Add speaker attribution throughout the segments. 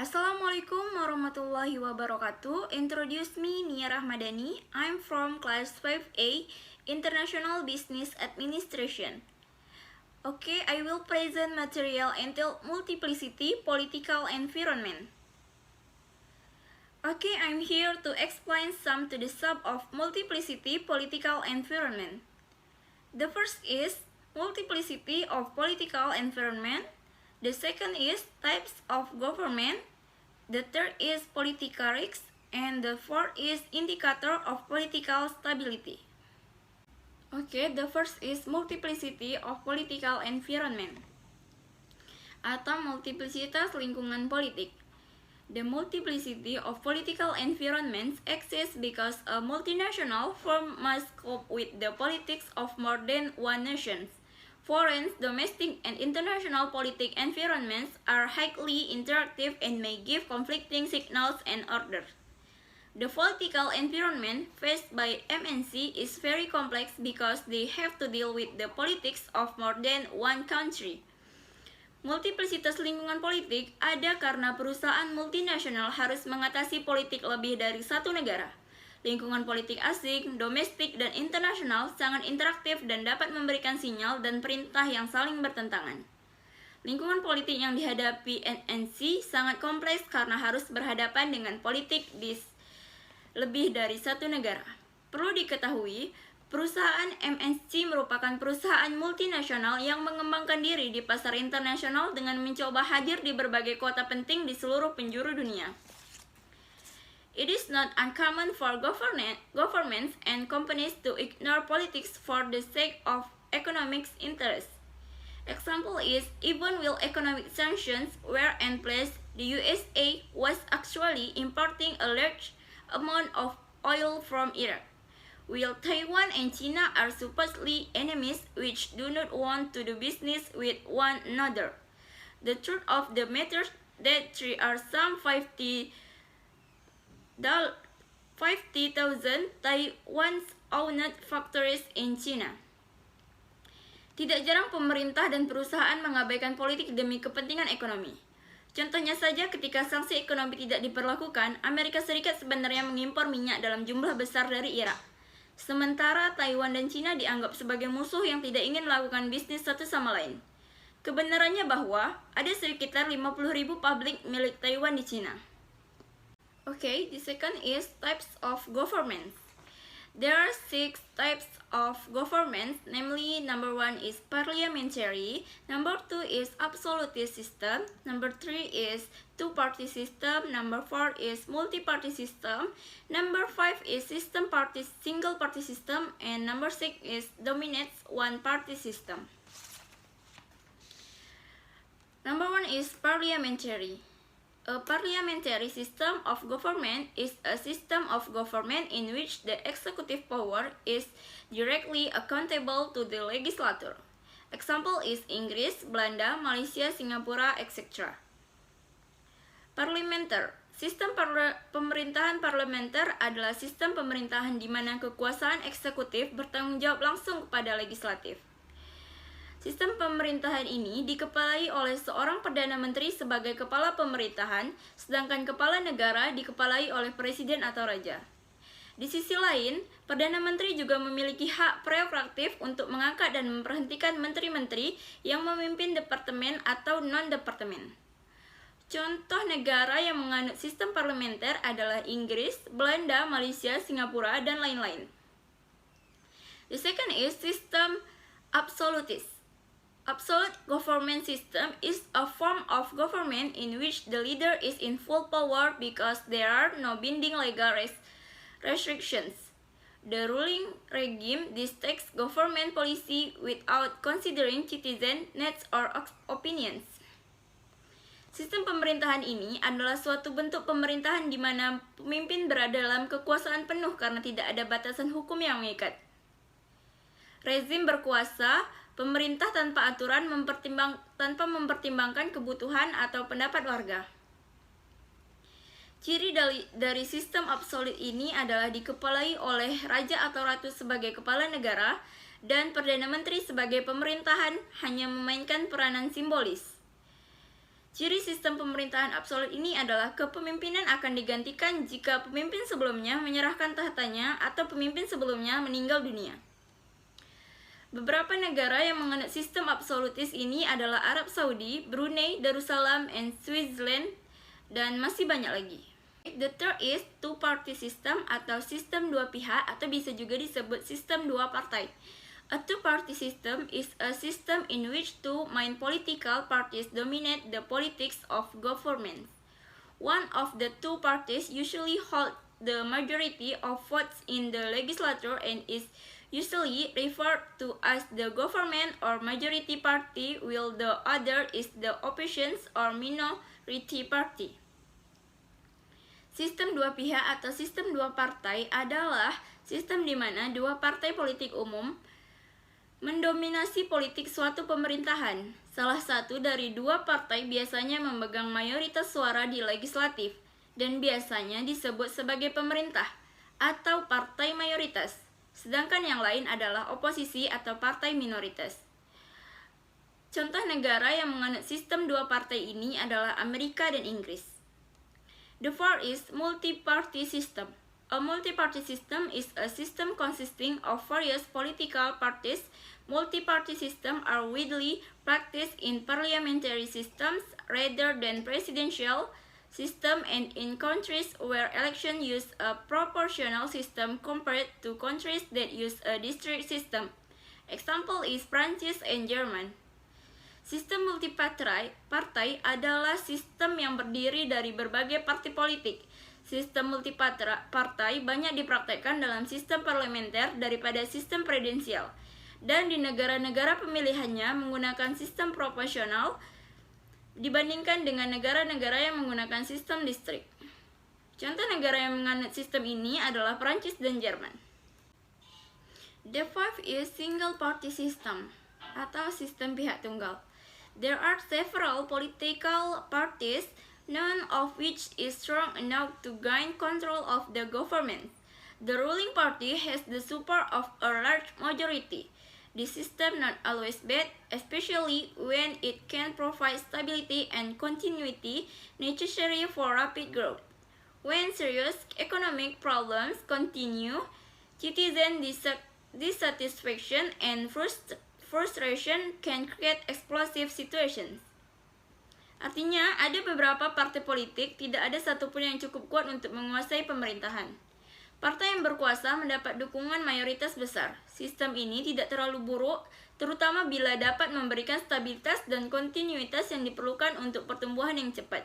Speaker 1: Assalamualaikum warahmatullahi wabarakatuh. Introduce me Nia Rahmadani. I'm from class 5A, International Business Administration. Okay, I will present material entitled Multiplicity, Political Environment. Okay, I'm here to explain some to the sub of multiplicity, political environment. The first is multiplicity of political environment. The second is types of government. The third is political risks. And the fourth is indicator of political stability. Okay, the first is multiplicity of political environment atau multiplicitas lingkungan politik. The multiplicity of political environments exists because a multinational firm must cope with the politics of more than one nation. Foreign, domestic, and international political environments are highly interactive and may give conflicting signals and orders. The political environment faced by MNC is very complex because they have to deal with the politics of more than one country. Multiplicitas lingkungan politik ada karena perusahaan multinasional harus mengatasi politik lebih dari satu negara. Lingkungan politik asing, domestik, dan internasional sangat interaktif dan dapat memberikan sinyal dan perintah yang saling bertentangan. Lingkungan politik yang dihadapi MNC sangat kompleks karena harus berhadapan dengan politik di lebih dari satu negara. Perlu diketahui, perusahaan MNC merupakan perusahaan multinasional yang mengembangkan diri di pasar internasional dengan mencoba hadir di berbagai kota penting di seluruh penjuru dunia. It is not uncommon for governments and companies to ignore politics for the sake of economic interests. Example is, even while economic sanctions were in place, the USA was actually importing a large amount of oil from Iraq. While Taiwan and China are supposedly enemies which do not want to do business with one another. The truth of the matter that there are some 50,000 Taiwan-owned factories in China. Tidak jarang pemerintah dan perusahaan mengabaikan politik demi kepentingan ekonomi. Contohnya saja ketika sanksi ekonomi tidak diperlakukan, Amerika Serikat sebenarnya mengimpor minyak dalam jumlah besar dari Irak. Sementara Taiwan dan China dianggap sebagai musuh yang tidak ingin melakukan bisnis satu sama lain. Kebenarannya bahwa ada sekitar 50.000 pabrik milik Taiwan di China. Okay, the second is types of government. There are 6 types of government, namely number 1 is parliamentary, number 2 is absolutist system, number 3 is two-party system, number 4 is multi-party system, number 5 is single-party system, and number 6 is dominates one-party system. Number 1 is parliamentary. A parliamentary system of government is a system of government in which the executive power is directly accountable to the legislature. Example is Inggris, Belanda, Malaysia, Singapura, etc. Parliamentary. Sistem pemerintahan parlementer adalah sistem pemerintahan di mana kekuasaan eksekutif bertanggung jawab langsung kepada legislatif. Sistem pemerintahan ini dikepalai oleh seorang Perdana Menteri sebagai kepala pemerintahan, sedangkan kepala negara dikepalai oleh presiden atau raja. Di sisi lain, Perdana Menteri juga memiliki hak prerogatif untuk mengangkat dan memberhentikan menteri-menteri yang memimpin departemen atau non-departemen. Contoh negara yang menganut sistem parlementer adalah Inggris, Belanda, Malaysia, Singapura, dan lain-lain. The second is system absolutist. Absolute government system is a form of government in which the leader is in full power because there are no binding legal restrictions. The ruling regime dictates government policy without considering citizen needs or opinions. Sistem pemerintahan ini adalah suatu bentuk pemerintahan di mana pemimpin berada dalam kekuasaan penuh karena tidak ada batasan hukum yang mengikat. Rezim berkuasa, pemerintah tanpa aturan tanpa mempertimbangkan kebutuhan atau pendapat warga. Ciri dari sistem absolut ini adalah dikepalai oleh raja atau ratu sebagai kepala negara dan perdana menteri sebagai pemerintahan hanya memainkan peranan simbolis. Ciri sistem pemerintahan absolut ini adalah kepemimpinan akan digantikan jika pemimpin sebelumnya menyerahkan tahtanya atau pemimpin sebelumnya meninggal dunia. Beberapa negara yang menganut sistem absolutis ini adalah Arab Saudi, Brunei Darussalam, and Switzerland, dan masih banyak lagi. The third is two-party system atau sistem dua pihak atau bisa juga disebut sistem dua partai. A two-party system is a system in which two main political parties dominate the politics of government. One of the two parties usually holds the majority of votes in the legislature and is usually referred to as the government or majority party, while the other is the opposition or minority party. Sistem dua pihak atau sistem dua partai adalah sistem di mana dua partai politik umum mendominasi politik suatu pemerintahan. Salah satu dari dua partai biasanya memegang mayoritas suara di legislatif dan biasanya disebut sebagai pemerintah atau partai mayoritas, sedangkan yang lain adalah oposisi atau partai minoritas. Contoh negara yang menganut sistem dua partai ini adalah Amerika dan Inggris. The fourth is multi-party system. A multi-party system is a system consisting of various political parties. Multi-party systems are widely practiced in parliamentary systems rather than presidential system and in countries where elections use a proportional system compared to countries that use a district system. Example is Prancis and Jerman. Sistem multipartai adalah sistem yang berdiri dari berbagai partai politik. Sistem multipartai banyak dipraktekkan dalam sistem parlementer daripada sistem presidensial, dan di negara-negara pemilihannya menggunakan sistem proporsional dibandingkan dengan negara-negara yang menggunakan sistem distrik. Contoh negara yang menganut sistem ini adalah Prancis dan Jerman. The fifth is single party system atau sistem pihak tunggal. There are several political parties, none of which is strong enough to gain control of the government. The ruling party has the support of a large majority. This system not always bad, especially when it can provide stability and continuity necessary for rapid growth. When serious economic problems continue, citizen dissatisfaction and frustration can create explosive situations. Artinya, ada beberapa partai politik, tidak ada satupun yang cukup kuat untuk menguasai pemerintahan. Partai yang berkuasa mendapat dukungan mayoritas besar. Sistem ini tidak terlalu buruk, terutama bila dapat memberikan stabilitas dan kontinuitas yang diperlukan untuk pertumbuhan yang cepat.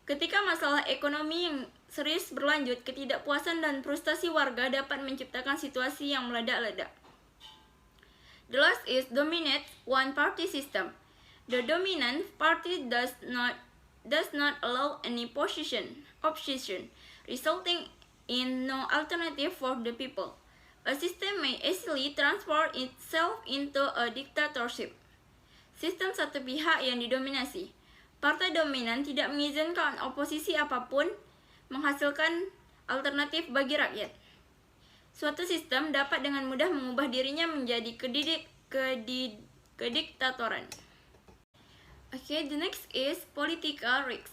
Speaker 1: Ketika masalah ekonomi yang serius berlanjut, ketidakpuasan dan frustasi warga dapat menciptakan situasi yang meledak-ledak. The last is dominant one-party system. The dominant party does not allow any opposition, resulting in no alternative for the people. A system may easily transform itself into a dictatorship. Sistem satu pihak yang didominasi. Partai dominan tidak mengizinkan oposisi apapun menghasilkan alternatif bagi rakyat. Suatu sistem dapat dengan mudah mengubah dirinya menjadi kediktatoran. Okay, the next is political risks.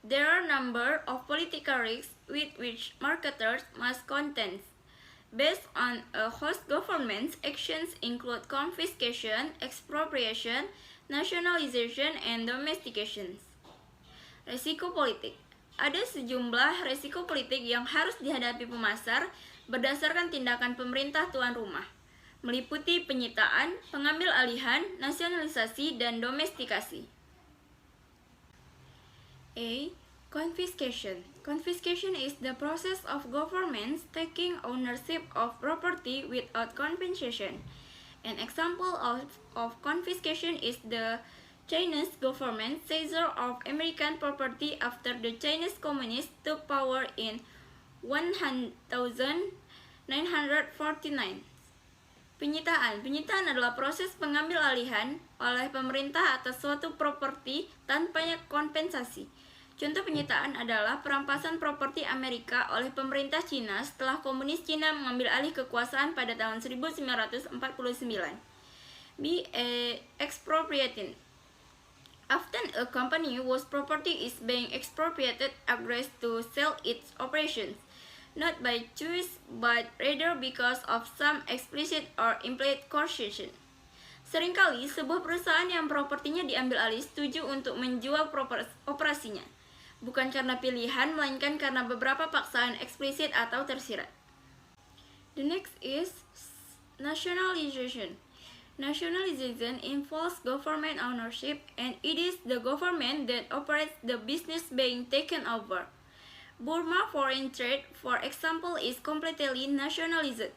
Speaker 1: There are a number of political risks with which marketers must contend. Based on a host government's actions include confiscation, expropriation, nationalization, and domestication. Resiko politik. Ada sejumlah resiko politik yang harus dihadapi pemasar berdasarkan tindakan pemerintah tuan rumah, meliputi penyitaan, pengambil alihan, nasionalisasi, dan domestikasi. A. Confiscation. Confiscation is the process of governments taking ownership of property without compensation. An example of confiscation is the Chinese government seizure of American property after the Chinese communists took power in 1949. Penyitaan adalah proses pengambil alihan oleh pemerintah atas suatu properti tanpa kompensasi. Contoh penyitaan adalah perampasan properti Amerika oleh pemerintah Cina setelah komunis Cina mengambil alih kekuasaan pada tahun 1949. B. Expropriating. Often a company whose property is being expropriated agrees to sell its operations, not by choice but rather because of some explicit or implied coercion. Seringkali sebuah perusahaan yang propertinya diambil alih setuju untuk menjual operasinya, bukan karena pilihan melainkan karena beberapa paksaan eksplisit atau tersirat. The next is nationalization. Nationalization involves government ownership, and it is the government that operates the business being taken over. Burma foreign trade, for example, is completely nationalized.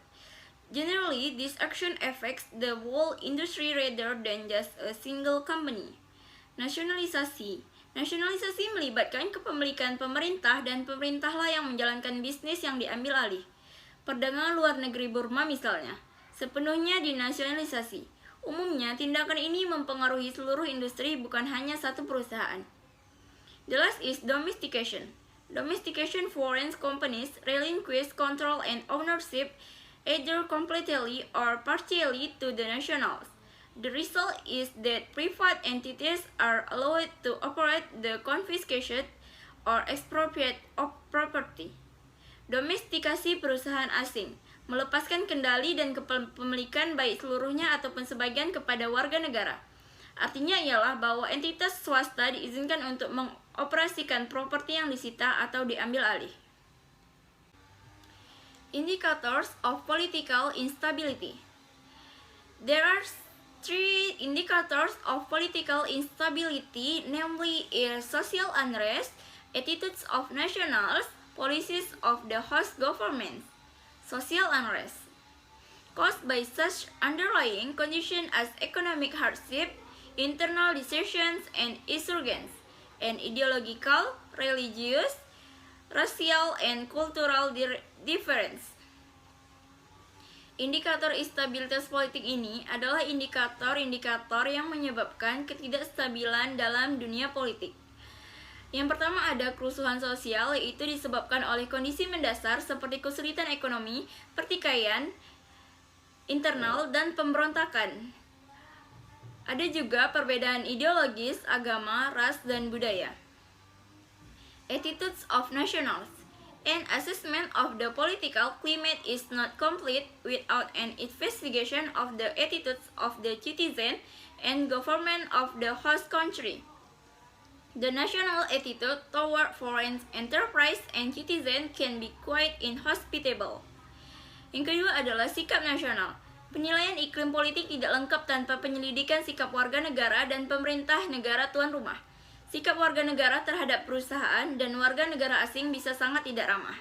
Speaker 1: Generally, this action affects the whole industry rather than just a single company. Nasionalisasi melibatkan kepemilikan pemerintah dan pemerintahlah yang menjalankan bisnis yang diambil alih. Perdagangan luar negeri Burma misalnya, sepenuhnya dinasionalisasi. Umumnya, tindakan ini mempengaruhi seluruh industri, bukan hanya satu perusahaan. The last is domestication. Domestication foreign companies relinquish control and ownership either completely or partially to the nationals. The result is that private entities are allowed to operate the confiscation or expropriate of property. Domestikasi perusahaan asing melepaskan kendali dan kepemilikan baik seluruhnya ataupun sebagian kepada warga negara. Artinya ialah bahwa entitas swasta diizinkan untuk mengoperasikan properti yang disita atau diambil alih. Indicators of political instability. There are three indicators of political instability, namely social unrest, attitudes of nationals, policies of the host governments. Social unrest, caused by such underlying conditions as economic hardship, internal dissensions and insurgents, and ideological, religious, racial, and cultural difference. Indikator instabilitas politik ini adalah indikator-indikator yang menyebabkan ketidakstabilan dalam dunia politik. Yang pertama ada kerusuhan sosial, yaitu disebabkan oleh kondisi mendasar seperti kesulitan ekonomi, pertikaian internal, dan pemberontakan. Ada juga perbedaan ideologis, agama, ras, dan budaya. Attitudes of nationals. An assessment of the political climate is not complete without an investigation of the attitudes of the citizen and government of the host country. The national attitude toward foreign enterprise and citizen can be quite inhospitable. Yang kedua adalah sikap nasional. Penilaian iklim politik tidak lengkap tanpa penyelidikan sikap warga negara dan pemerintah negara tuan rumah. Sikap warga negara terhadap perusahaan dan warga negara asing bisa sangat tidak ramah.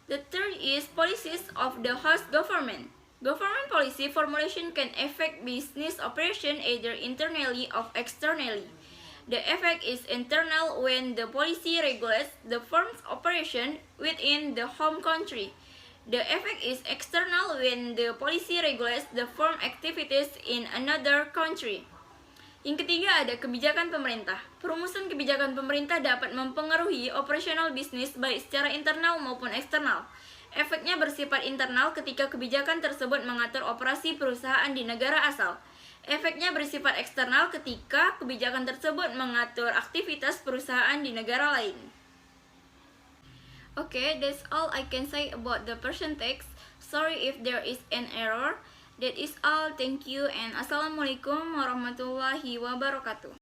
Speaker 1: The third is policies of the host government. Government policy formulation can affect business operation either internally or externally. The effect is internal when the policy regulates the firm's operation within the home country. The effect is external when the policy regulates the firm activities in another country. Yang ketiga ada kebijakan pemerintah. Perumusan kebijakan pemerintah dapat mempengaruhi operasional bisnis baik secara internal maupun eksternal. Efeknya bersifat internal ketika kebijakan tersebut mengatur operasi perusahaan di negara asal. Efeknya bersifat eksternal ketika kebijakan tersebut mengatur aktivitas perusahaan di negara lain. Okay, that's all I can say about the Persian text. Sorry if there is an error. That is all. Thank you and Assalamualaikum warahmatullahi wabarakatuh.